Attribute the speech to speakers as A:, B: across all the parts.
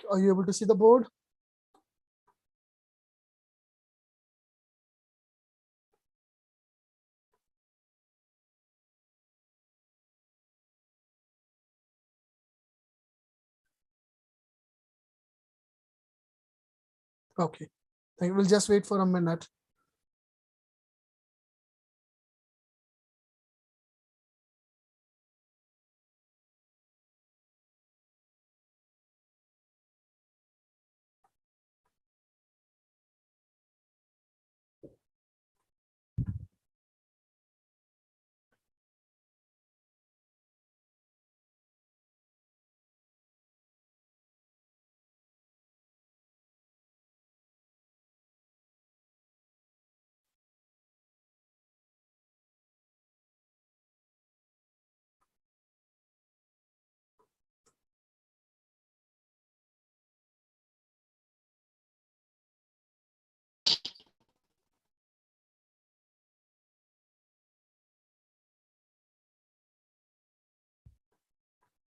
A: Are you able to see the board? Okay, we'll just wait for a minute.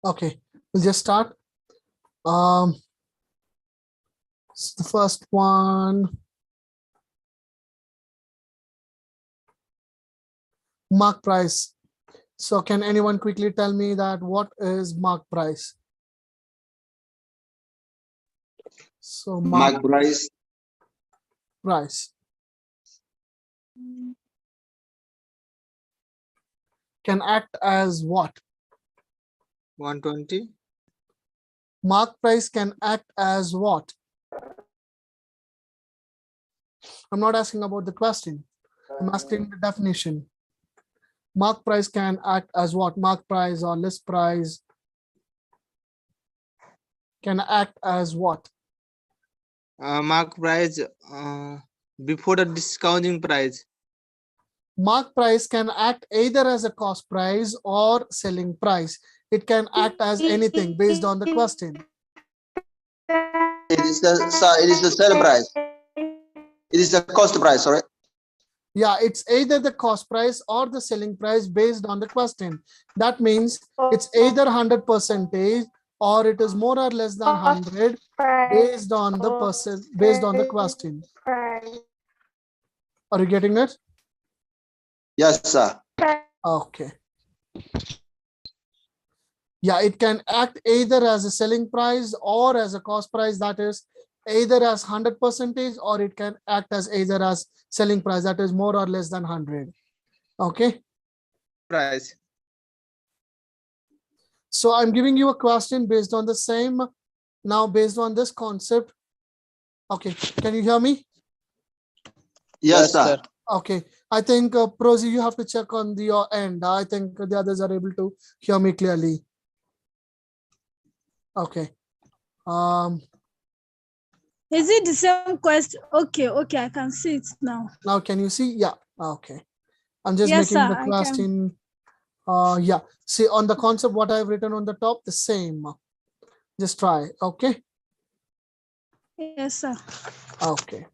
A: Okay, we'll just start. The first one, mark price. So can anyone quickly tell me that what is mark price? So
B: Mark price
A: can act as what?
B: 120.
A: Mark price can act as what? I'm not asking about the question. I'm asking the definition. Mark price can act as what? Mark price or list price can act as what?
B: Mark price before the discounting price.
A: Mark price can act either as a cost price or selling price. It can act as anything based on the question.
C: It is the sale price. It is the cost price, sorry.
A: Yeah, it's either the cost price or the selling price based on the question. That means it's either 100% or it is more or less than 100 based on the question. Are you getting it?
C: Yes, sir.
A: Okay. Yeah, it can act either as a selling price or as a cost price, that is either as 100% or it can act as either as selling price, that is more or less than 100. Okay.
B: Price.
A: So I'm giving you a question based on the same. Now, based on this concept. Okay. Can you hear me?
C: Yes, sir.
A: Okay. I think Prosy, you have to check on your end. I think the others are able to hear me clearly. Okay.
D: Is it the same question? Okay, I can see it now.
A: Now can you see? Yeah. Okay. I'm just
D: Yes,
A: making
D: sir,
A: the question. Yeah. See on the concept what I've written on the top, the same. Just try. Okay.
D: Yes, sir.
A: Okay.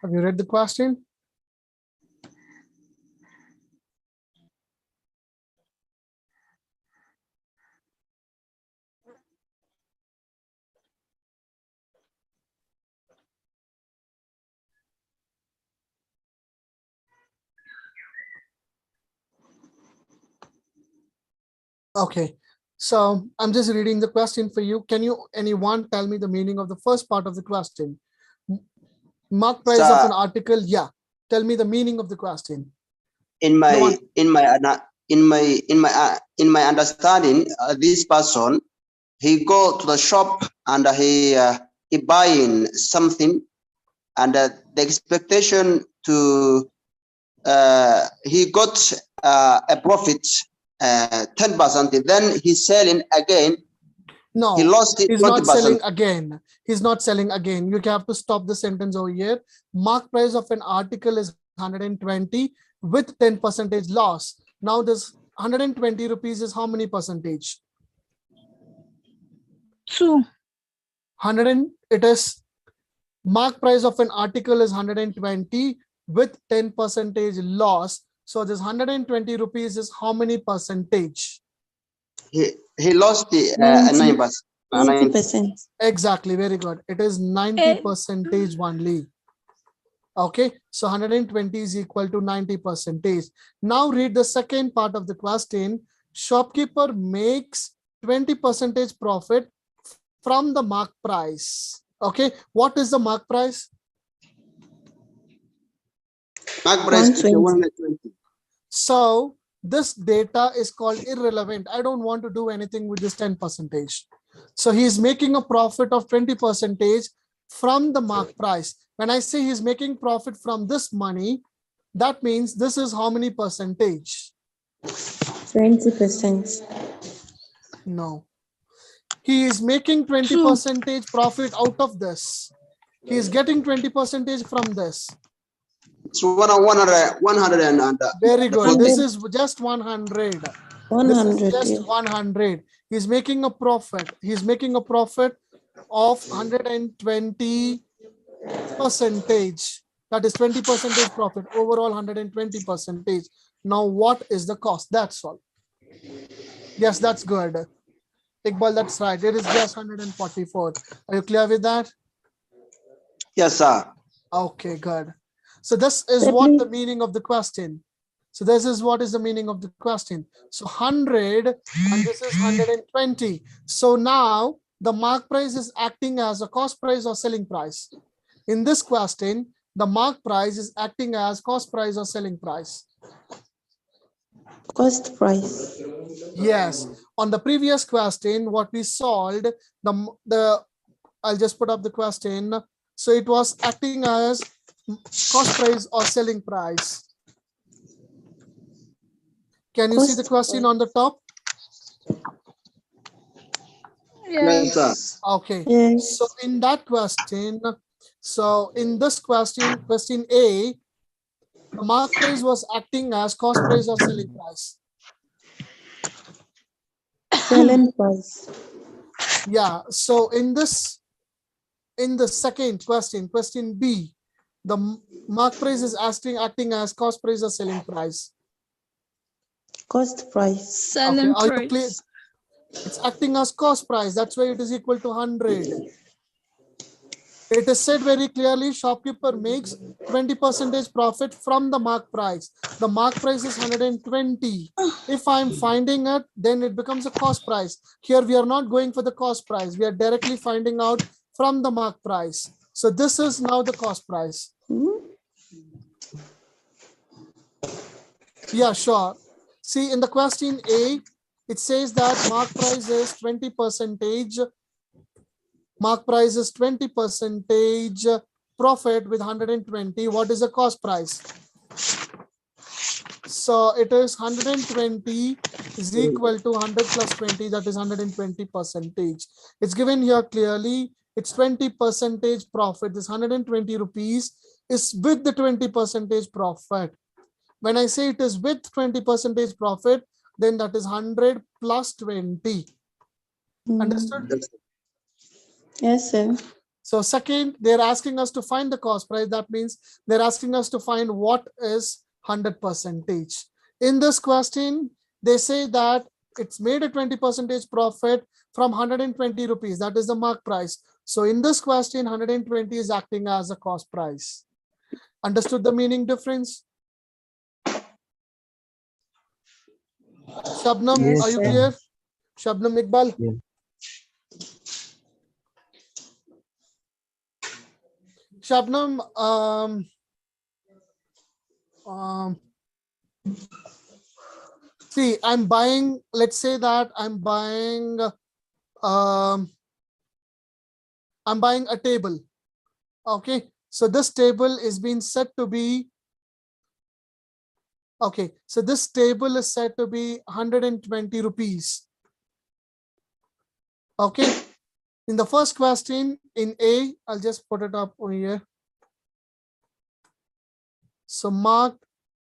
A: Have you read the question? Okay. So I'm just reading the question for you. Can you, anyone, tell me the meaning of the first part of the question? Mark price of
C: Sir,
A: an article. Yeah. Tell me the meaning of the question.
C: in
A: No one-
C: my understanding, this person, he go to the shop and he buying something, and the expectation to he got a profit 10%. Then he's selling again.
A: No,
C: He lost it
A: he's not
C: 20%.
A: selling again. He's not selling again. You have to stop the sentence over here. Mark price of an article is 120 with 10% loss. Now this 120 rupees is how many percentage?
D: 2.
A: 100. It is mark price of an article is 120 with 10% loss. So this 120 rupees is how many percentage?
C: He lost the
E: 90.
C: 9%.
E: 90%.
A: Exactly. Very good. It is 90% only. Okay, so 120 is equal to 90%. Now read the second part of the question. Shopkeeper makes 20% profit from the mark price. Okay, what is the mark price?
C: Mark price is
E: 120.
C: 120.
A: So this data is called irrelevant. I don't want to do anything with this 10%. So he's making a profit of 20% from the mark price. When I say he's making profit from this money, that means this is how many percentage?
E: 20%.
A: No. He is making 20% profit out of this. He is getting 20% from this.
C: It's 100 and
A: Very good.
E: 100.
A: This is just 100. This is
E: 100.
A: just
E: Yeah.
A: 100. He's making a profit. He's making a profit of 120%. That is 20% profit. Overall 120%. Now what is the cost? That's all. Yes, that's good. Iqbal, that's right. It is just 144. Are you clear with that?
C: yes, sir.
A: Okay, good. So this is
E: Sir,
A: what
E: please.
A: the meaning of the question. So this is what is the meaning of the question. So 100 and this is 120. So now the mark price is acting as a cost price or selling price. In this question, the mark price is acting as cost price or selling price.
E: Cost price.
A: Yes. On the previous question, what we solved, I'll just put up the question. So it was acting as cost price or selling price. Can you see the
E: Cost
A: question
E: price.
A: on the top?
C: Yes, sir.
A: Okay.
E: Yes.
A: So in that question, so in this question, question A, the mark price was acting as cost price or selling price.
E: Selling price.
A: Yeah. So in the second question, question B, the mark price is acting as cost price or selling price.
E: Cost price.
A: Okay.
D: Selling
A: Are you clear?
D: price.
A: It's acting as cost price. That's why it is equal to 100. It is said very clearly, shopkeeper makes 20% profit from the mark price. The mark price is 120. If I'm finding it, then it becomes a cost price. Here we are not going for the cost price. We are directly finding out from the mark price. So this is now the cost price. Yeah, sure. See, in the question A, it says that mark price is 20%. Mark price is 20% profit with 120. What is the cost price? So it is 120 is equal to 100 plus 20, that is 120%. It's given here clearly. It's 20% profit. This 120 rupees is with the 20% profit. When I say it is with 20% profit, then that is 100 plus 20. Understood?
E: Yes, sir.
A: So second, they're asking us to find the cost price. That means they're asking us to find what is 100%. In this question, they say that it's made a 20% profit from 120 rupees. That is the mark price. So in this question, 120 is acting as a cost price. Understood the meaning difference? Shabnam,
E: Yes,
A: are you
E: sir.
A: clear? Shabnam Iqbal.
F: Yes.
A: Shabnam, see, I'm buying, let's say that I'm buying a table. Okay, so this table is being set to be, okay, so this table is said to be 120 rupees. Okay, in the first question in A, I'll just put it up over here. So mark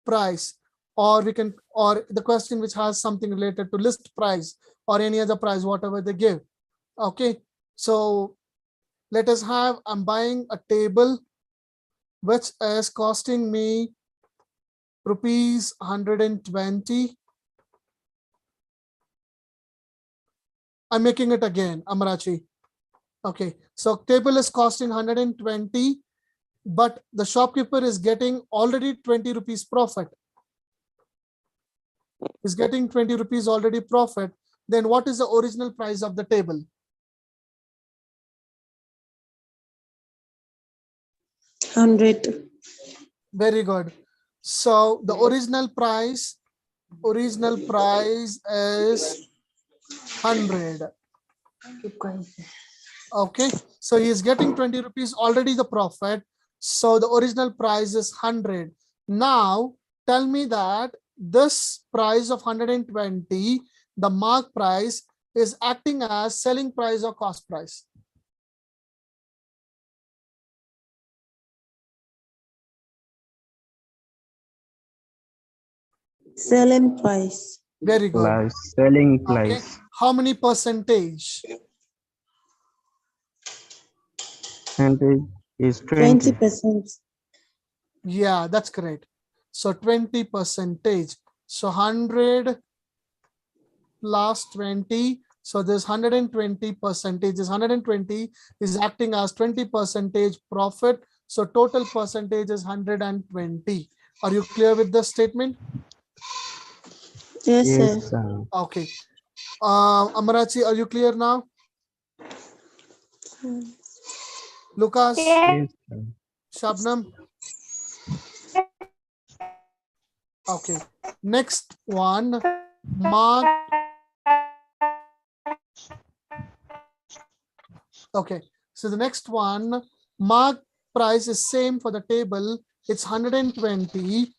A: price, or we can, or the question which has something related to list price or any other price, whatever they give. Okay, so let us have, I'm buying a table which is costing me rupees 120. I'm making it again, Amarachi. Okay, so table is costing 120, but the shopkeeper is getting already 20 rupees profit. Is getting 20 rupees already profit. Then what is the original price of the table?
E: $100.
A: Very good. So the original price is 100. Okay, so he is getting 20 rupees already the profit. So the original price is 100. Now tell me that this price of 120, the mark price, is acting as selling price or cost price?
E: Selling price.
A: Very good.
F: Plus selling
A: Okay,
F: price.
A: how many percentage?
F: Percentage is 20.
E: 20%.
A: Yeah, that's correct. So 20%. So 100 plus 20. So this 120%, this 120 is acting as 20% profit. So total percentage is 120. Are you clear with the statement?
E: Yes, sir.
F: Yes, sir.
A: Okay. Amarachi, are you clear now? Lucas,
F: Yes, sir.
A: Shabnam. Okay. Next one, mark. Okay. So the next one, mark price is same for the table. It's 120.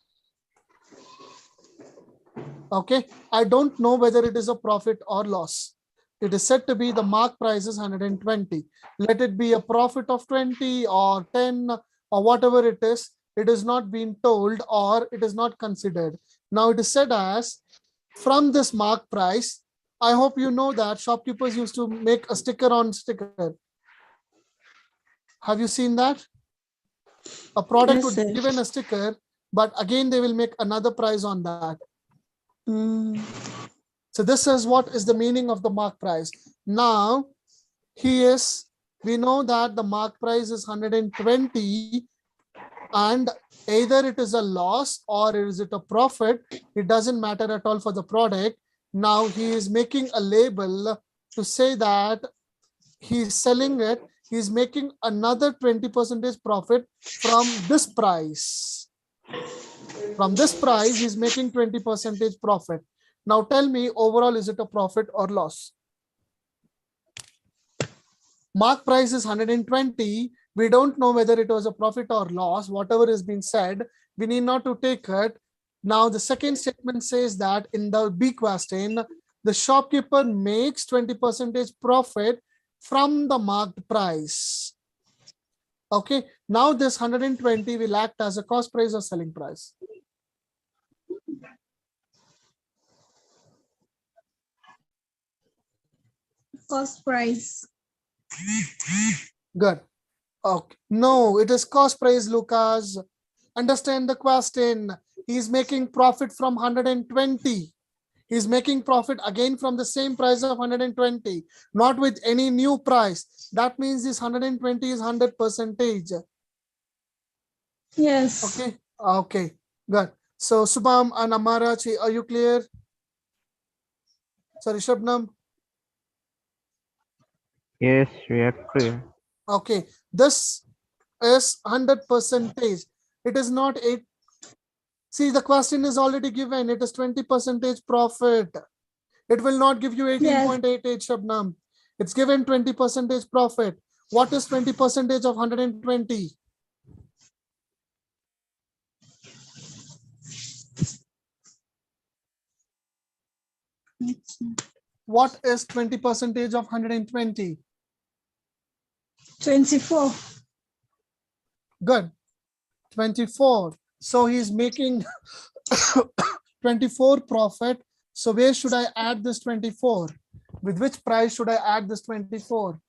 A: Okay. I don't know whether it is a profit or loss. It is said to be the mark price is 120. Let it be a profit of 20 or 10 or whatever it is. It is not being told or it is not considered. Now it is said as from this mark price. I hope you know that shopkeepers used to make a sticker on sticker. Have you seen that? A product
E: Yes,
A: would
E: sir.
A: be given a sticker, but again they will make another price on that. So this is what is the meaning of the mark price. Now we know that the mark price is 120, and either it is a loss or is it a profit. It doesn't matter at all for the product. Now he is making a label to say that he is selling it. He is making another 20% profit from this price. From this price, he's making 20% profit. Now tell me, overall, is it a profit or loss? Mark price is 120. We don't know whether it was a profit or loss. Whatever is being said, we need not to take it. Now the second statement says that in the B question, the shopkeeper makes 20% profit from the marked price. Okay, now this 120 will act as a cost price or selling price.
D: Cost price.
A: Good. Okay. No, it is cost price, Lucas. Understand the question. He's making profit from 120. He's making profit again from the same price of 120, not with any new price. That means this 120 is 100%.
D: Yes.
A: Okay. Okay. Good. So Subham and Amarachi, are you clear? Sorry, Shabnam.
F: Yes, we are clear.
A: Okay, this is 100%. It is not 8. See, the question is already given. It is 20% profit. It will not give you 18.88, Shabnam. It's given 20% profit. What is 20% of 120? What is 20% of 120?
D: 24.
A: Good. 24. So he's making 24 profit. So where should I add this 24? With which price should I add this 24?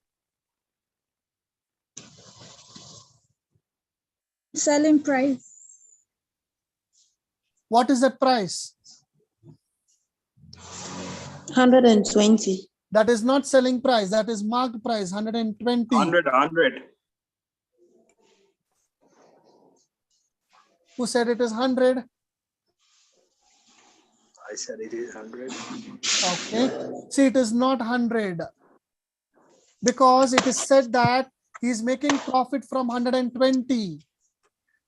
D: Selling price.
A: What is that price?
E: 120.
A: That is not selling price. That is marked price, 120.
G: 100.
A: Who said it is 100?
G: I said it is 100.
A: Okay. See, it is not 100 because it is said that he is making profit from 120.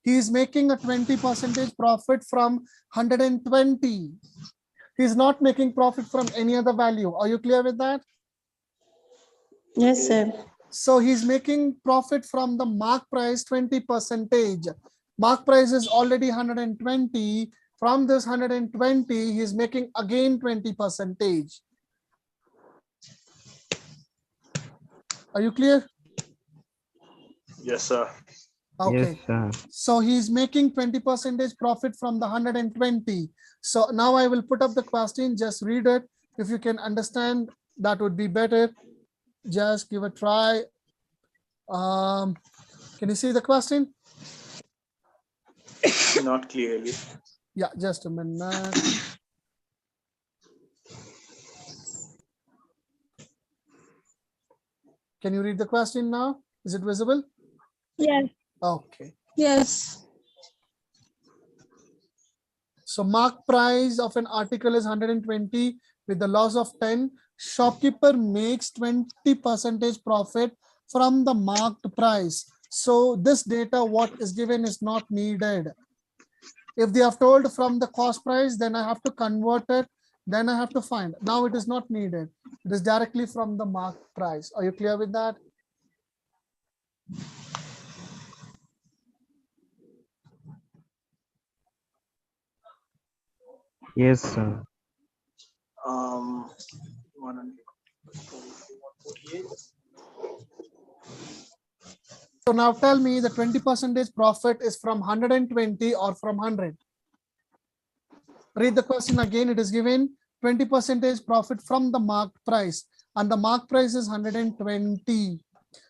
A: He is making a 20% profit from 120. He is not making profit from any other value. Are you clear with that?
E: Yes, sir.
A: So he's making profit from the mark price 20%. Mark price is already 120. From this 120, he's making again 20%. Are you clear?
G: Yes, sir.
A: Okay.
F: Yes, sir.
A: So he's making 20% profit from the 120. So now I will put up the question. Just read it. If you can understand, that would be better. Just give a try. Can you see the question?
G: Not clearly.
A: Yeah, just a minute. Can you read the question now? Is it visible?
D: Yes.
A: Okay.
D: Yes.
A: So mark price of an article is 120 with the loss of 10. Shopkeeper makes 20% profit from the marked price. So this data, what is given, is not needed. If they have told from the cost price, then I have to convert it. Then I have to find. Now it is not needed. It is directly from the marked price. Are you clear with that?
F: Yes, sir.
G: 148.
A: So now tell me the 20% profit is from 120 or from 100. Read the question again. It is given 20% profit from the marked price, and the marked price is 120.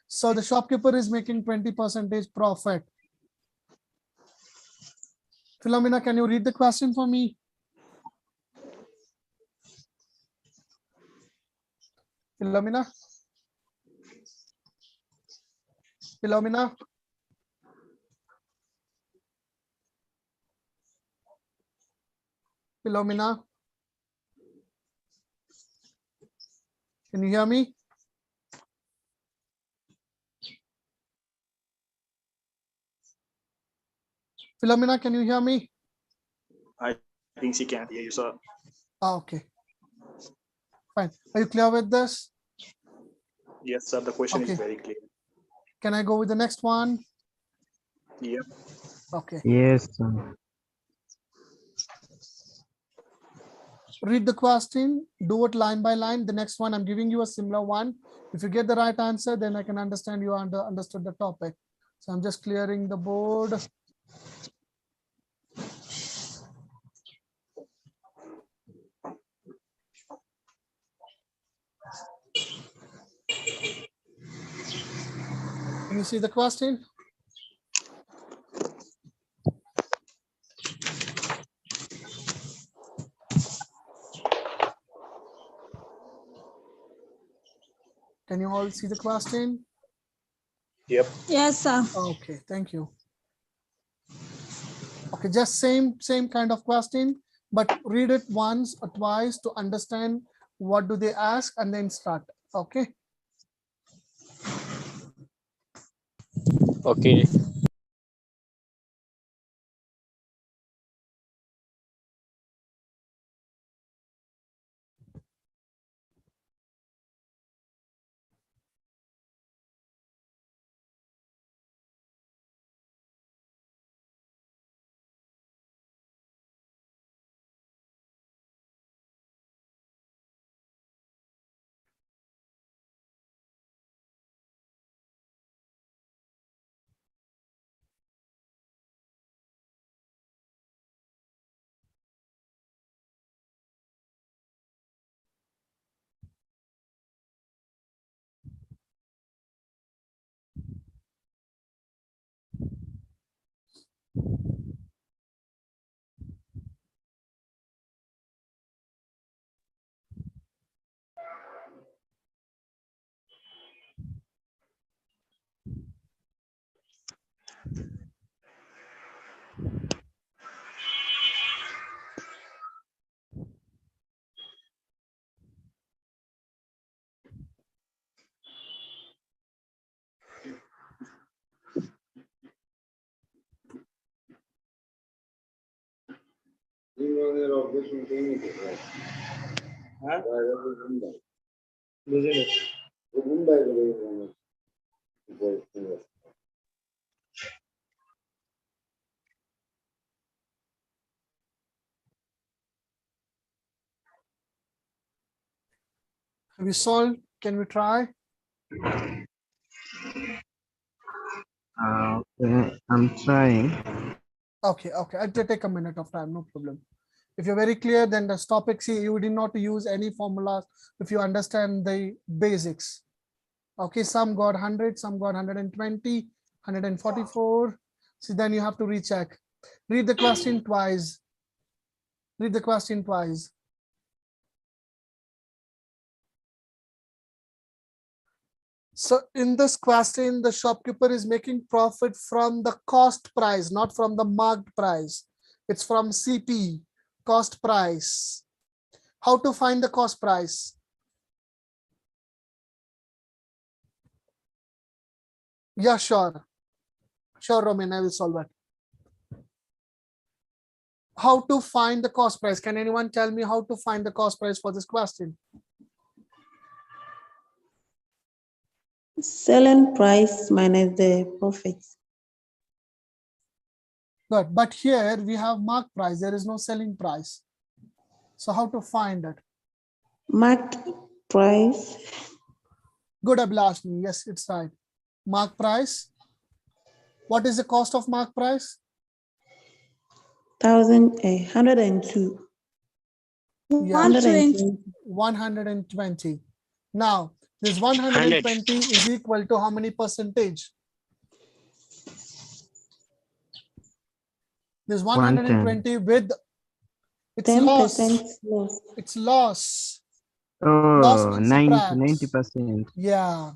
A: So the shopkeeper is making 20% profit. Philomena, can you read the question for me? Philomena? Philomena? Philomena? Can you hear me? Philomena, can you hear me?
G: I think she can't hear you, sir.
A: Okay. Fine. Are you clear with this?
G: Yes, sir. The question
A: Okay.
G: is very clear.
A: Can I go with the next one?
G: Yep.
A: Okay.
F: Yes, sir.
A: Read the question, do it line by line. The next one, I'm giving you a similar one. If you get the right answer, then I can understand you understood the topic. So I'm just clearing the board. Can you see the question? Can you all see the question?
G: Yep.
D: Yes, sir.
A: Okay, thank you. Okay, just same kind of question, but read it once or twice to understand what do they ask and then start. Okay.
H: Okay.
A: Have you solved? Can we try?
F: Okay, I'm trying.
A: Okay, I'll take a minute of time, no problem. If you're very clear, then this topic, see, you did not use any formulas if you understand the basics. Okay, some got 100, some got 120, 144. So then you have to recheck. Read the question twice. Read the question twice. So in this question, the shopkeeper is making profit from the cost price, not from the marked price. It's from CP, cost price. How to find the cost price? Yeah, sure. Sure, Roman, I will solve it. How to find the cost price? Can anyone tell me how to find the cost price for this question?
E: Selling price minus the profit.
A: Good, but here we have marked price. There is no selling price. So how to find it?
E: Marked price.
A: Good, Abhilashni. Yes, it's right. Mark price. What is the cost of mark price?
E: 102.
A: Yeah,
D: 120.
A: 120. Now, this 120 is equal to how many percentage? This 120 with its
E: 10%
A: loss.
E: loss.
A: It's loss.
F: Oh,
A: Loss means
F: 90%.
A: subtract. Yeah.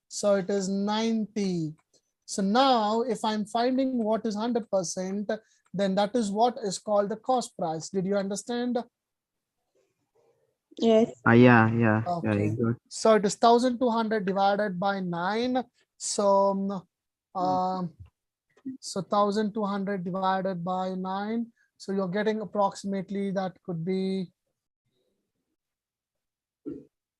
A: So it is 90. So now if I'm finding what is 100%, then that is what is called the cost price. Did you understand?
E: Yes.
F: Yeah,
A: Okay.
F: very good.
A: So it is 1200 divided by 9. So, so 1200 divided by 9. So you're getting approximately, that could be,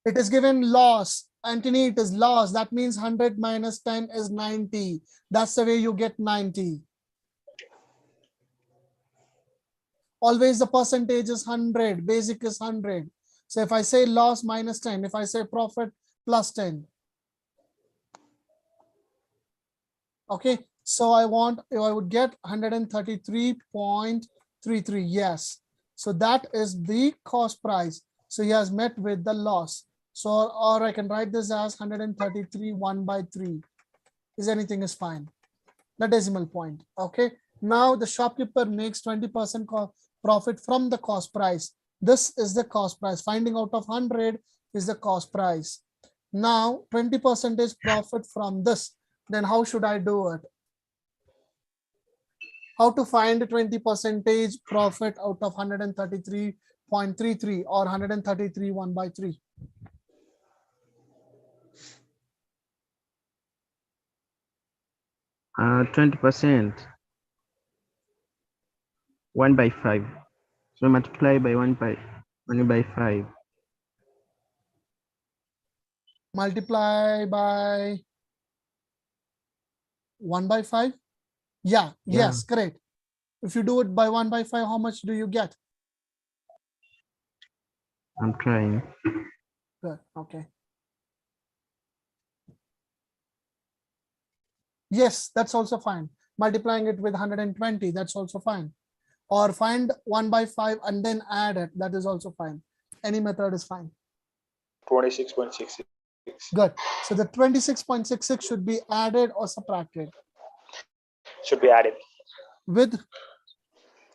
A: it is given loss. Anthony, it is loss. That means 100 minus 10 is 90. That's the way you get 90. Always the percentage is 100. Basic is 100. So if I say loss minus 10, if I say profit plus 10. Okay, so I would get 133.33. Yes. So that is the cost price. So he has met with the loss. So, or I can write this as 133 1 by 3. Is anything is fine. The decimal point. Okay. Now the shopkeeper makes 20% profit from the cost price. This is the cost price. Finding out of 100 is the cost price. Now 20% profit from this. Then how should I do it? How to find 20% profit out of 133.33 or 133 1 by 3?
F: 20%. 1 by 5. So multiply by 1 by 5.
A: Multiply by 1 by 5. Yeah,
F: Yeah.
A: yes, correct. If you do it by 1 by 5, how much do you get?
F: I'm trying.
A: Good. Okay. Yes, that's also fine. Multiplying it with 120, that's also fine. Or find 1 by 5 and then add it. That is also fine. Any method is fine.
G: 26.66.
A: Good. So the 26.66 should be added or subtracted
G: Should be added
A: with.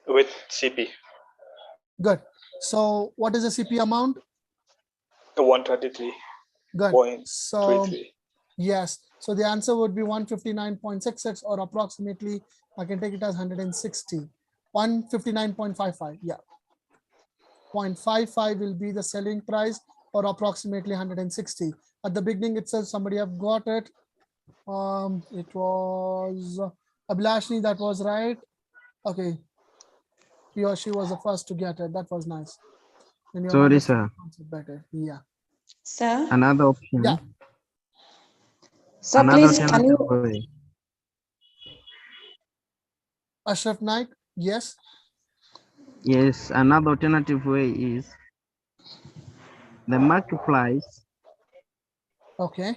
G: with CP.
A: Good. So what is the CP amount?
G: 133.33.
A: Good. So yes. So the answer would be 159.66 or approximately, I can take it as 160. 159.55. Yeah. 0.55 will be the selling price or approximately 160. At the beginning itself, somebody have got it. It was Abhlashni, that was right. Okay. He or she was the first to get it. That was nice. And you have
F: Sorry,
A: understood
F: sir.
A: the concept better. Yeah.
E: Sir,
F: Another option.
A: Yeah.
E: so
F: Another
E: please, can
F: alternative
E: you,
F: way.
A: Ashraf Naik, yes.
F: Yes, another alternative way is the market price
A: Okay.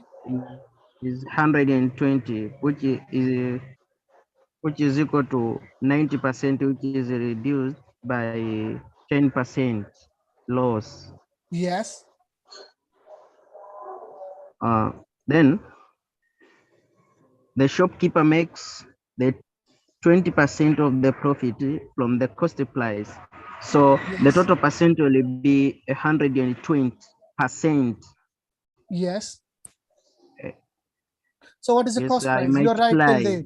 F: is 120, which is equal to 90%, which is reduced by 10% loss.
A: Yes.
F: Then the shopkeeper makes the 20% of the profit from the cost price. So the
A: Yes.
F: total percent will be 120%.
A: Yes. So what is the
F: Yes,
A: cost
F: I
A: price? You're right till
F: multiply.
A: there.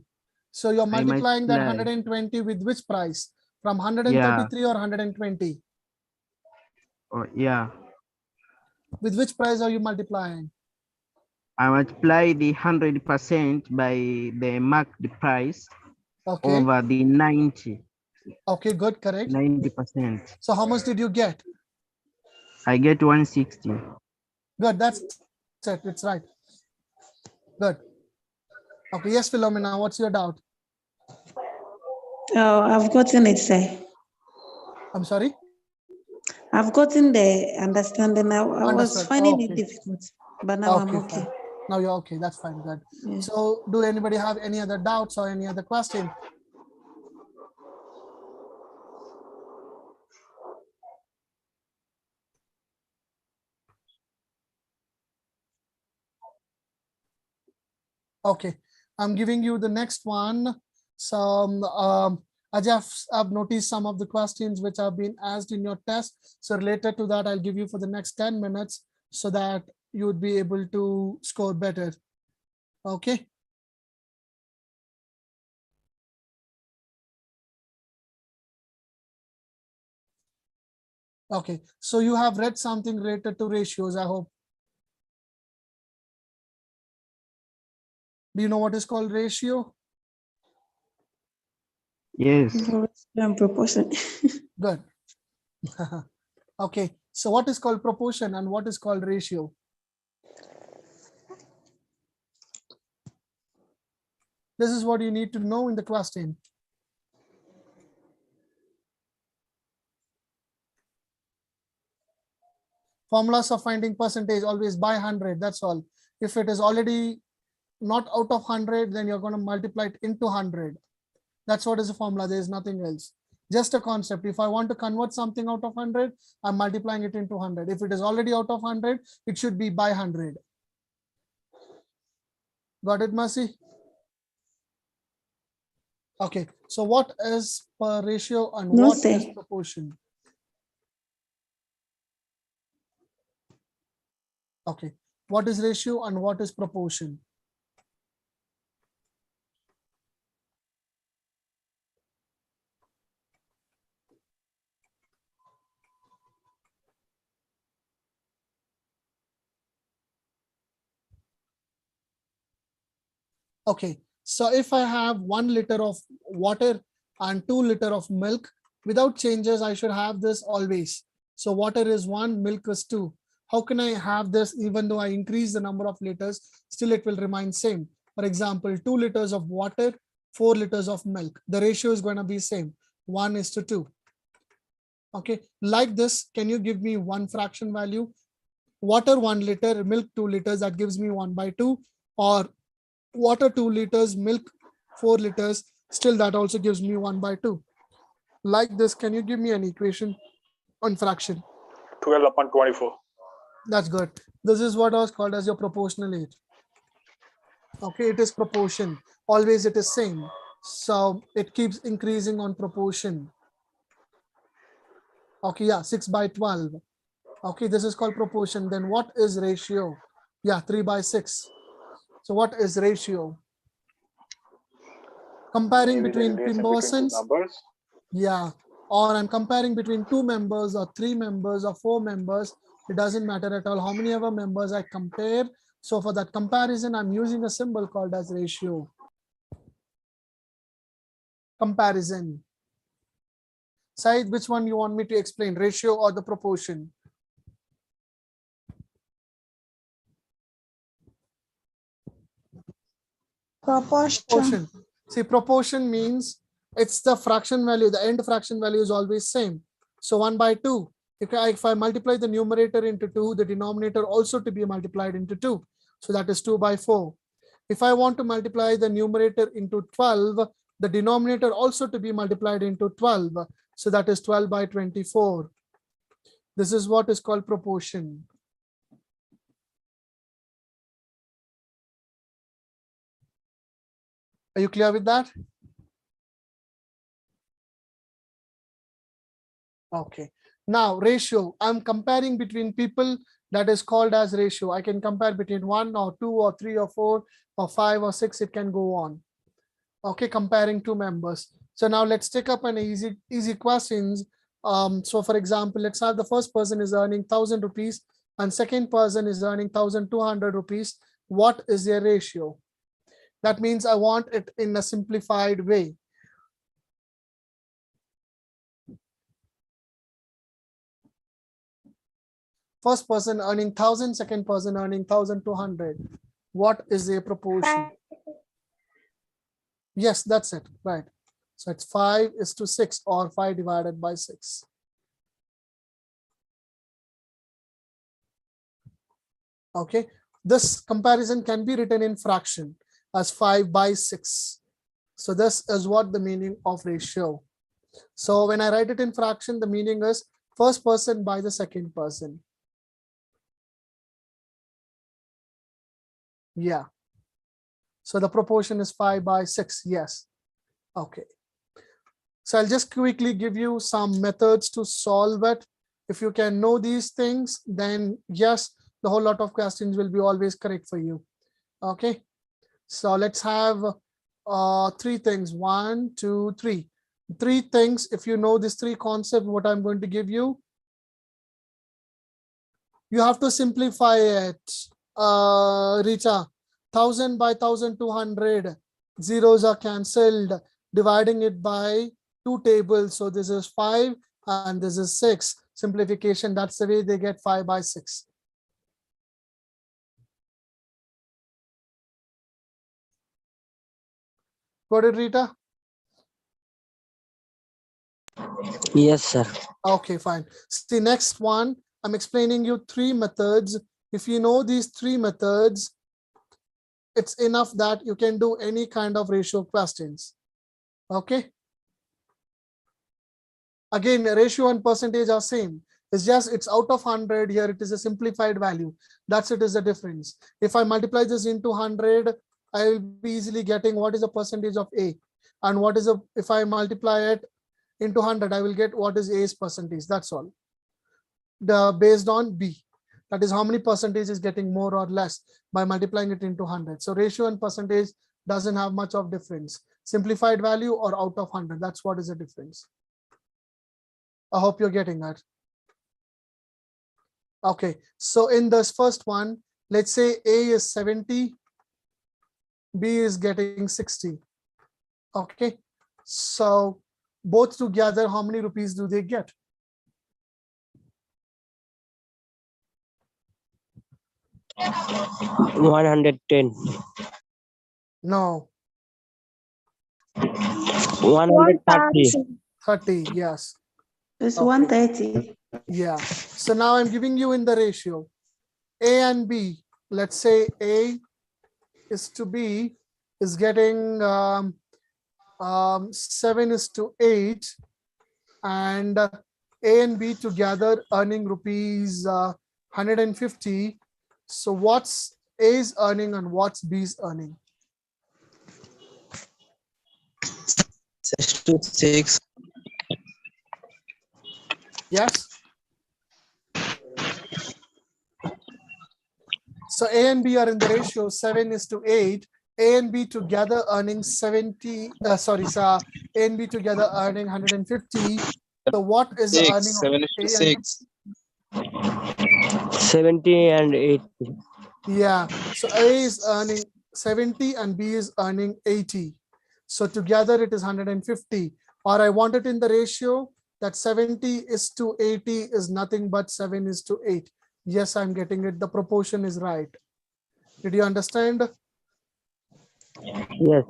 A: So you're
F: I
A: multiplying that
F: multiply.
A: 120 with which price? From
F: Yeah.
A: 133 or 120?
F: Oh, yeah.
A: With which price are you multiplying?
F: I multiply the 100% by the marked price
A: Okay.
F: over the 90.
A: Okay, good, correct.
F: 90%.
A: So how much did you get?
F: I get 160.
A: Good, that's it. It's right. Good. Okay, yes, Philomena, what's your doubt?
E: oh, I've gotten it, sir.
A: I'm sorry?
E: I've gotten the understanding. I was
A: Understood.
E: finding
A: Okay.
E: it difficult, but now I'm okay.
A: Fine. Now you're okay. That's fine. Good.
E: Yeah.
A: So do anybody have any other doubts or any other question? Okay, I'm giving you the next one. Some I've noticed some of the questions which have been asked in your test. So related to that, I'll give you for the next 10 minutes so that you would be able to score better. Okay. Okay, so you have read something related to ratios, I hope. Do you know what is called ratio?
F: Yes.
E: And proportion.
A: Good. Okay, so what is called proportion and what is called ratio? This is what you need to know in the question. Formulas of finding percentage always by 100, that's all. If it is already not out of 100, then you're going to multiply it into 100. That's what is the formula. There is nothing else. Just a concept. If I want to convert something out of 100, I'm multiplying it into 100. If it is already out of 100, it should be by 100. Got it, Mercy? Okay. So what is per ratio and
E: No,
A: what
E: sir.
A: is proportion? Okay. What is ratio and what is proportion? Okay, So if I have 1 liter of water and 2 liter of milk, without changes, I should have this always. So water is 1, milk is 2. How can I have this even though I increase the number of liters, still it will remain same. For example, 2 liters of water, 4 liters of milk. The ratio is going to be same, 1:2. Okay, like this, can you give me one fraction value? Water 1 liter, milk 2 liters, that gives me 1/2, or water 2 liters, milk 4 liters, still that also gives me 1/2. Like this, can you give me an equation on fraction?
G: 12/24.
A: That's good. This is what was called as your proportional age. Okay, it is proportion. Always it is same. So it keeps increasing on proportion. Okay, yeah, 6/12. Okay, this is called proportion. Then what is ratio? Yeah, 3/6. So what is ratio? Comparing
G: Maybe the
A: between
G: relation between two
A: persons.
G: numbers.
A: Yeah, or I'm comparing between 2 members or 3 members or 4 members. It doesn't matter at all how many ever members I compare. So for that comparison, I'm using a symbol called as ratio. Comparison. Said, which one you want me to explain, ratio or the proportion? Proportion. See, proportion means it's the fraction value, the end fraction value is always same. So 1/2. If I multiply the numerator into 2, the denominator also to be multiplied into 2. So that is 2/4. If I want to multiply the numerator into 12, the denominator also to be multiplied into 12. So that is 12/24. This is what is called proportion. Are you clear with that? Okay. Now ratio, I'm comparing between people, that is called as ratio. I can compare between 1 or 2 or 3 or 4 or 5 or 6, it can go on. Okay, comparing 2 members. So now let's take up an easy questions. So for example, let's have the first person is earning 1,000 rupees and second person is earning 1,200 rupees. What is their ratio? That means I want it in a simplified way. First person earning 1,000, second person earning 1,200. What is their proportion? Yes, that's it, right. So it's 5:6 or 5 divided by 6. Okay, this comparison can be written in fraction as 5/6. So this is what the meaning of ratio. So when I write it in fraction, the meaning is first person by the second person. Yeah. So the proportion is 5/6. Yes. Okay. So I'll just quickly give you some methods to solve it. If you can know these things, then yes, the whole lot of questions will be always correct for you. Okay. So let's have 3 things. 1, 2, 3. 3 things. If you know these 3 concepts, what I'm going to give you, you have to simplify it. Rita, 1,000 by 1,200, zeros are cancelled, dividing it by 2 tables. So this is 5 and this is 6. Simplification, that's the way they get 5/6. Got it, Rita?
H: Yes, sir.
A: Okay, fine. The next one, I'm explaining you 3 methods. If you know these 3 methods, it's enough that you can do any kind of ratio questions. Okay. Again, ratio and percentage are same. It's just it's out of 100. Here it is a simplified value. That's it is the difference. If I multiply this into 100, I will be easily getting what is the percentage of A, and what is a, if I multiply it into 100, I will get what is A's percentage. That's all. Based on B, that is how many percentage is getting more or less by multiplying it into 100. So ratio and percentage doesn't have much of difference. Simplified value or out of 100, that's what is the difference. I hope you're getting that. Okay, so in this first one, let's say A is 70 B is getting 60. Okay, so both together, how many rupees do they get?
H: $110.
A: No,
H: 130.
A: 30. Yes.
E: It's
A: Okay.
E: 130.
A: Yeah. So now I'm giving you in the ratio A and B. Let's say A is to B is getting 7:8, and A and B together earning rupees 150. So what's A's earning and what's B's earning?
B: 6.
A: Yes. So A and B are in the ratio 7:8. A and B together earning 70. So A and B together earning 150. So what is the earning of
B: 7
A: A
B: to
A: and B?
B: 6.
H: 70 and 80.
A: Yeah. So A is earning 70 and B is earning 80. So together it is 150. Or I want it in the ratio that 70:80 is nothing but 7:8. Yes, I'm getting it. The proportion is right. Did you understand?
H: Yes.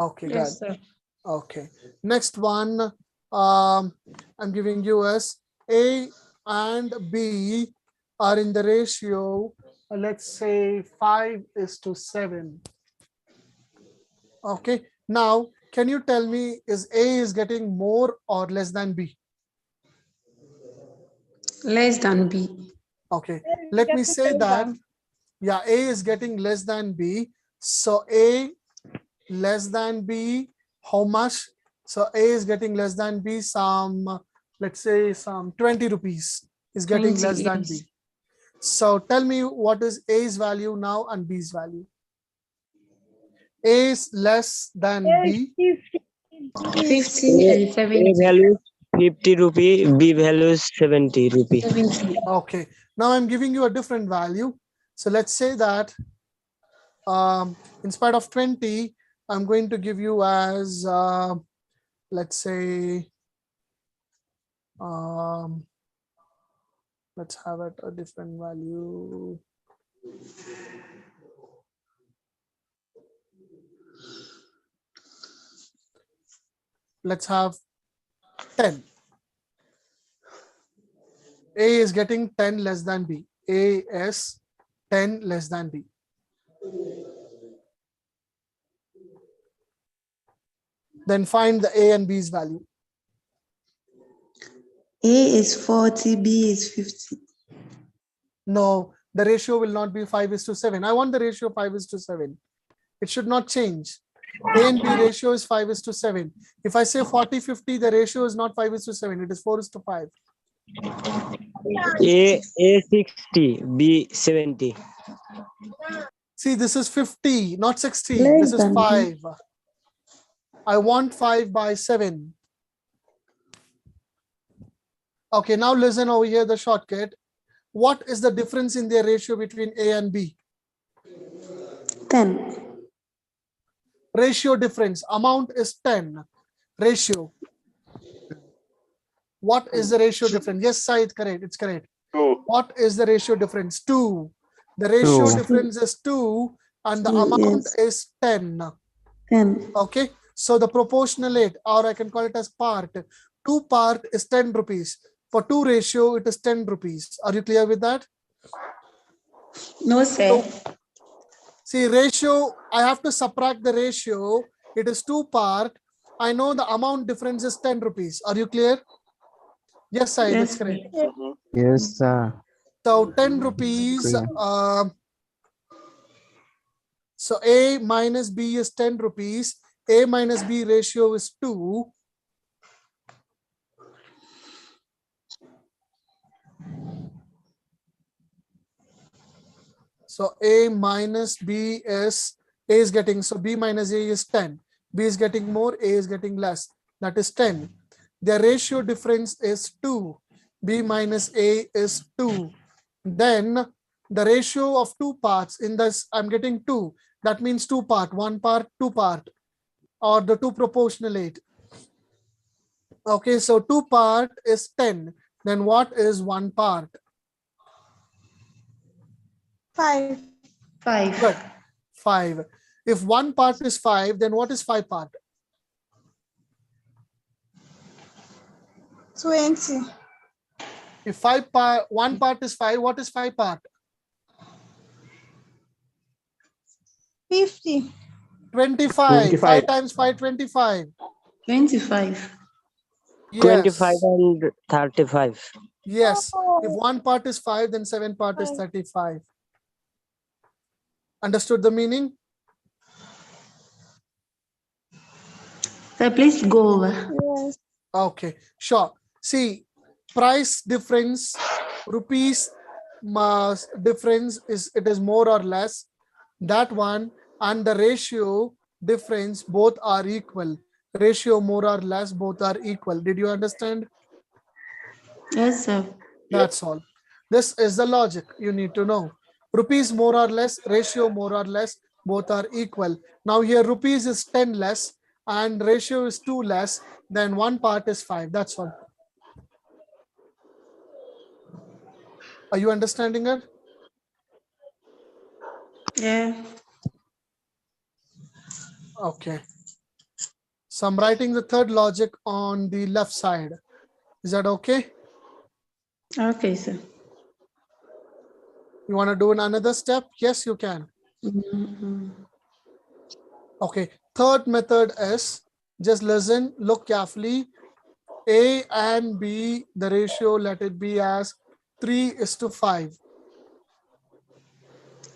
A: Okay,
E: Yes,
A: good.
E: sir.
A: Okay. Next one, I'm giving you as A and B are in the ratio, let's say 5:7. Okay. Now, can you tell me, is A is getting more or less than B?
E: Less than B.
A: Okay. Let me say that, yeah, A is getting less than B. So A less than B, how much? So A is getting less than B, some, let's say some 20 rupees is getting
E: 20,
A: less than
E: yes.
A: B. So tell me what is A's value now and B's value. A is less than B.
E: 50 and
H: A
E: 70.
H: value 50 rupee, B value 70 rupee.
E: 70.
A: Okay, now I'm giving you a different value. So let's say that in spite of 20, I'm going to give you as, let's say, let's have it a different value. Let's have 10. A is getting 10 less than B. A is 10 less than B. Then find the A and B's value.
E: A is 40, B is 50.
A: No, the ratio will not be 5:7. I want the ratio 5:7. It should not change. A and B ratio is 5:7. If I say 40:50, the ratio is not 5:7. It is 4:5.
H: A 60, B 70.
A: See, this is 50, not 60.
E: Less
A: This is
E: than B.
A: 5. I want 5/7. Okay, now listen over here, the shortcut. What is the difference in their ratio between A and B?
E: 10.
A: Ratio difference. Amount is 10. Ratio. What is the ratio difference? Yes, Said, correct. It's correct.
G: 2.
A: What is the ratio difference? 2. The ratio
F: 2.
A: difference is 2 and the
E: 2,
A: amount
E: yes.
A: is 10.
E: 10.
A: Okay. So the proportionate, or I can call it as part. 2 part is 10 rupees. For 2 ratio, it is 10 rupees. Are you clear with that?
E: No, sir.
A: See, ratio, I have to subtract the ratio. It is 2 part. I know the amount difference is 10 rupees. Are you clear? Yes, Sai,
E: Yes,
A: that's
E: sir.
A: correct.
F: Yes, sir.
A: So 10 rupees.
F: Clear.
A: So A minus B is 10 rupees. A minus B ratio is 2. So A minus B is, A is getting, so B minus A is 10. B is getting more, A is getting less. That is 10. Their ratio difference is 2. B minus A is 2. Then the ratio of 2 parts in this, I'm getting 2. That means two part, one part, two part, or the two proportionalate. Okay, so two part is 10. Then what is one part?
D: 5.
E: 5.
A: Good. 5. If one part is 5, then what is 5 part?
D: 20.
A: If one part is 5, what is 5 part?
D: 50.
A: 25. 5 times 5, 25.
E: 25.
H: 25
A: Yes.
H: and 35.
A: Yes. If one part is 5, then 7 part is 35. Understood the meaning?
E: Sir, please go over.
D: Yes.
A: Okay, sure. See, price difference, rupees difference is it is more or less. That one and the ratio difference both are equal. Ratio more or less both are equal. Did you understand?
E: Yes, sir.
A: That's all. This is the logic you need to know. Rupees more or less, ratio more or less, both are equal. Now here rupees is 10 less and ratio is 2 less, then one part is 5. That's all. Are you understanding it?
E: Yeah.
A: Okay. So I'm writing the third logic on the left side. Is that okay?
E: Okay, sir.
A: You want to do another step? Yes, you can.
E: Mhm.
A: Okay. Third method is, just listen, look carefully. A and B, the ratio, let it be as 3:5.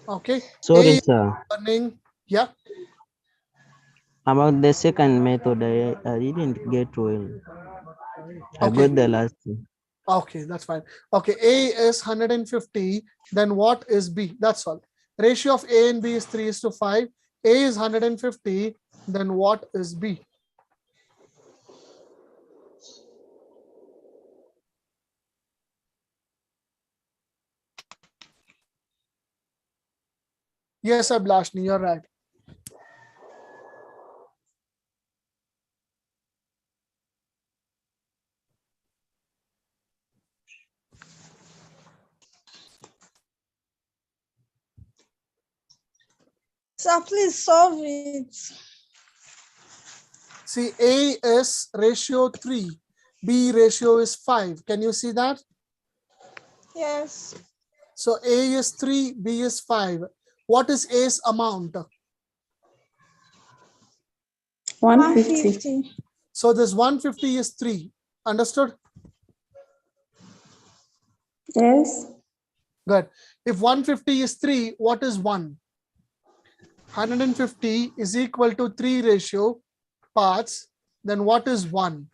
A: Okay.
F: Sorry,
A: A is
F: sir.
A: earning, yeah.
F: About the second method, I didn't get well. I
A: Okay.
F: got the last one.
A: Okay, that's fine. Okay, A is 150. Then what is B? That's all. Ratio of A and B is 3:5. A is 150. Then what is B? Yes, Abhlashni, you're right.
D: So please solve it.
A: See, A is ratio 3. B ratio is 5. Can you see that?
D: Yes.
A: So A is 3, B is 5. What is A's amount?
E: 150.
A: So this 150 is 3. Understood?
E: Yes.
A: Good. If 150 is 3, what is 1? 150 is equal to 3 ratio parts. Then what is 1?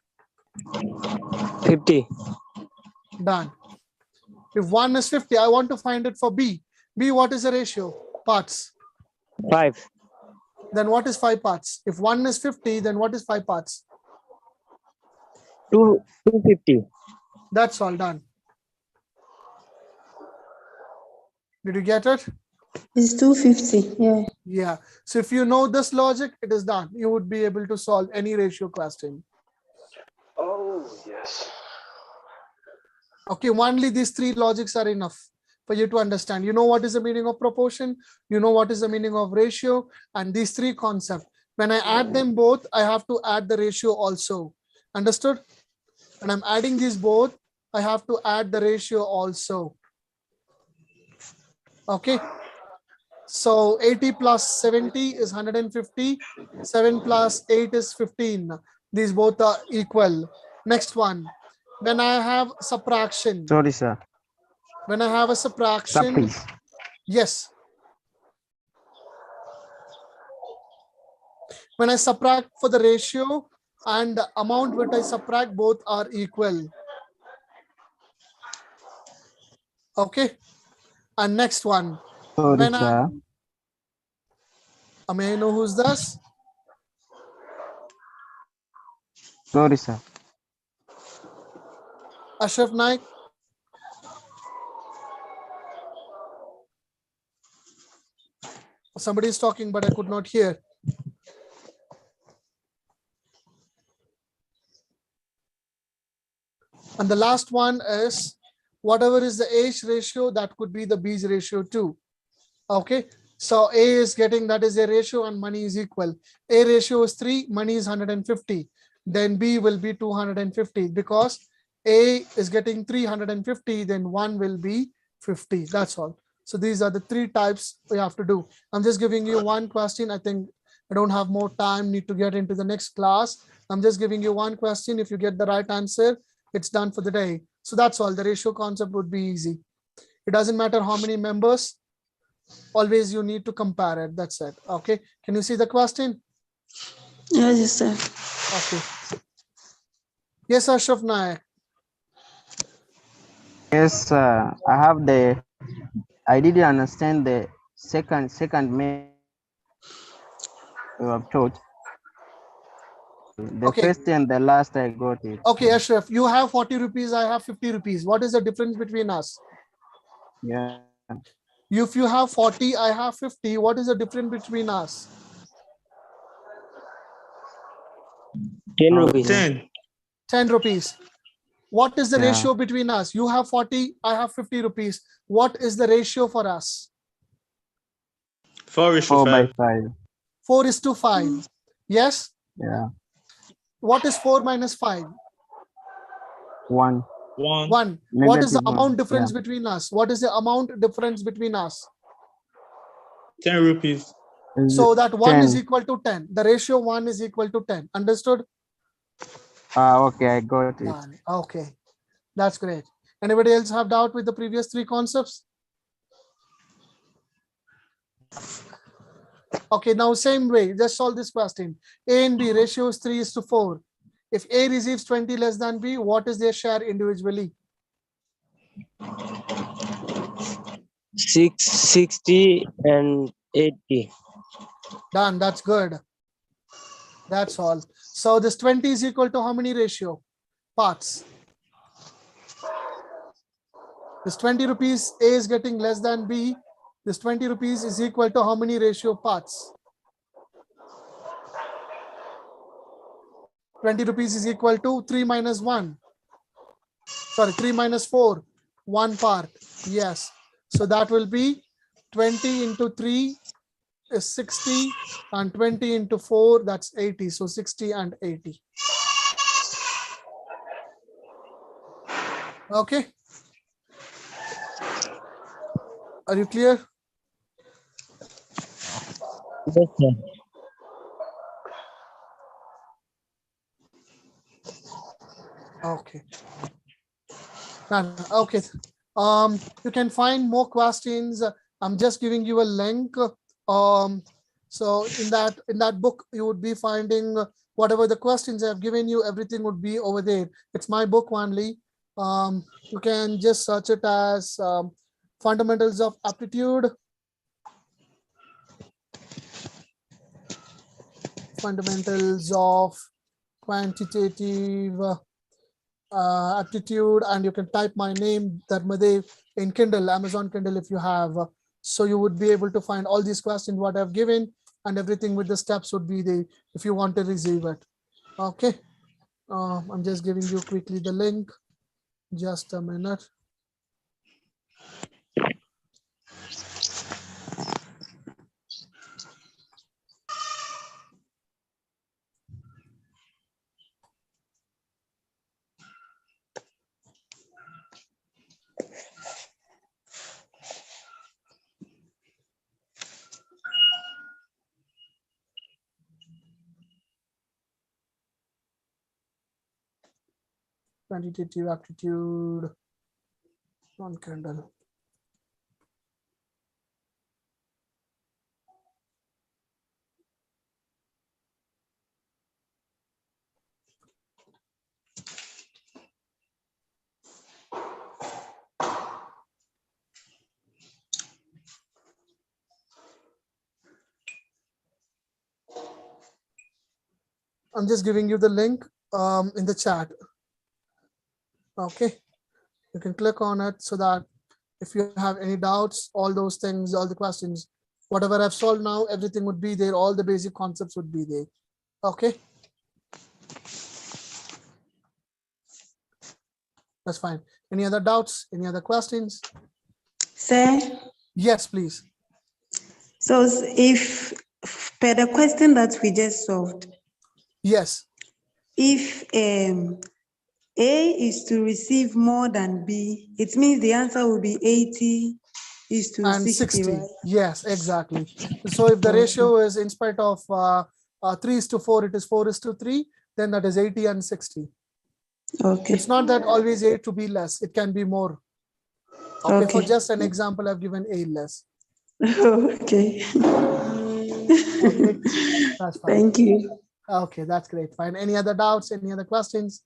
H: 50.
A: Done. If 1 is 50, I want to find it for B. B, what is the ratio? Parts.
H: 5.
A: Then what is 5 parts? If 1 is 50, then what is 5 parts?
H: 250.
A: That's all done. Did you get it?
E: It's 250. Yeah.
A: Yeah. So if you know this logic, it is done. You would be able to solve any ratio question.
G: Oh, yes.
A: Okay, only these 3 logics are enough for you to understand. You know what is the meaning of proportion, you know what is the meaning of ratio, and these 3 concepts. When I add them both, I have to add the ratio also. Understood? When I'm adding these both, I have to add the ratio also. Okay. So 80 plus 70 is 150. 7 plus 8 is 15. These both are equal. Next one. When I have subtraction.
F: Sorry, sir.
A: When I have a
F: Sir,
A: subtraction.
F: please.
A: Yes. When I subtract for the ratio and the amount which I subtract, both are equal. Okay. And next one.
F: Sorry,
A: When
F: sir.
A: may I know who's this?
F: Sorry, sir.
A: Ashraf Naik. Somebody is talking, but I could not hear. And the last one is whatever is the H ratio, that could be the B's ratio too. Okay, so A is getting, that is a ratio, and money is equal. A ratio is 3, money is 150. Then B will be 250 because A is getting 350, then 1 will be 50. That's all. So these are the 3 types we have to do. I'm just giving you one question. I think I don't have more time, need to get into the next class. I'm just giving you one question. If you get the right answer, it's done for the day. So that's all. The ratio concept would be easy. It doesn't matter how many members, always you need to compare it. That's it. Okay. Can you see the question?
E: Yes, sir.
A: Okay. Yes, Ashraf Naik.
F: Yes, I didn't understand the second main you have taught. The
A: Okay.
F: first and the last I got it.
A: Okay, Ashraf, you have 40 rupees, I have 50 rupees. What is the difference between us?
F: Yeah.
A: If you have 40, I have 50, what is the difference between us?
H: 10 rupees.
A: 10 rupees. What is the
F: Yeah.
A: ratio between us? You have 40, I have 50 rupees. What is the ratio for us?
F: 4 by 5.
A: 4 is to 5. Yes?
F: Yeah.
A: What is 4 minus 5?
F: 1.
A: 1. What is the
F: -1.
A: amount difference between us? What is the amount difference between us?
G: 10 rupees.
A: So that 1
F: 10.
A: is equal to 10. The ratio 1 is equal to 10. Understood?
F: Okay, I got it.
A: Done. Okay, that's great. Anybody else have doubt with the previous 3 concepts? Okay, now same way, just solve this question. A and B ratio is 3:4. If A receives 20 less than B, what is their share individually?
H: 60 and 80.
A: Done, that's good. That's all. So this 20 is equal to how many ratio? Parts. This 20 rupees, A is getting less than B. This 20 rupees is equal to how many ratio parts? 20 rupees is equal to 3 minus 1. Sorry, 3 minus 4, 1 part. Yes. So that will be 20 into 3 is 60 and 20 into 4, that's 80. So 60 and 80. Okay. Are you clear?
H: Yes, sir.
A: Okay. Okay. You can find more questions. I'm just giving you a link. So in that book, you would be finding whatever the questions I've given you, everything would be over there. It's my book only. You can just search it as Fundamentals of Aptitude. Fundamentals of Quantitative Aptitude, and you can type my name, Dharmadev, in Kindle, Amazon Kindle if you have. So you would be able to find all these questions what I've given, and everything with the steps would be there if you want to receive it. Okay. I'm just giving you quickly the link. Just a minute. Quantitative Aptitude on Kindle. I'm just giving you the link in the chat. Okay, you can click on it so that if you have any doubts, all those things, all the questions, Whatever I've solved now, everything would be there. All the basic concepts would be there. Okay. That's fine. Any other doubts? Any other questions?
E: Sir,
A: Yes, please.
E: so if per the question that we just solved,
A: Yes.
E: if A is to receive more than B, it means the answer will be 80 is to
A: And
E: 60,
A: 60.
E: right?
A: Yes, exactly. So if the ratio is in spite of 3:4, it is 4:3, then that is 80 and 60.
E: Okay.
A: It's not that always A to be less. It can be more. Okay. For
E: Okay.
A: just an example, I've given A less.
E: Okay.
A: Okay. That's fine.
E: Thank you.
A: Okay, that's great. Fine. Any other doubts? Any other questions?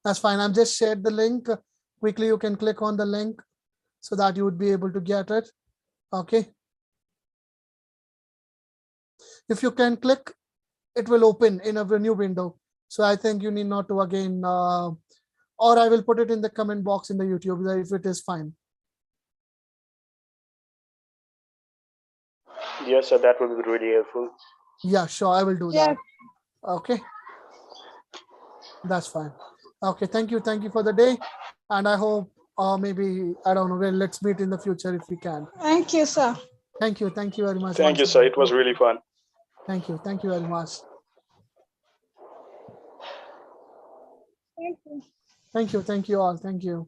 A: That's fine. I've just shared the link. Quickly, you can click on the link so that you would be able to get it. Okay. If you can click, it will open in a new window. So I think you need not to again, or I will put it in the comment box in the YouTube if it is fine.
I: Yes, sir, that would be really helpful.
A: Yeah, sure. I will do that. Okay. That's fine. Okay. Thank you. Thank you for the day. And I hope maybe, I don't know, well, let's meet in the future if we can.
D: Thank you, sir.
A: Thank you. Thank you very much.
I: Thank you,
A: once
I: sir.
A: again.
I: It was really fun.
A: Thank you. Thank you very much.
D: Thank you.
A: Thank you. Thank you all. Thank you.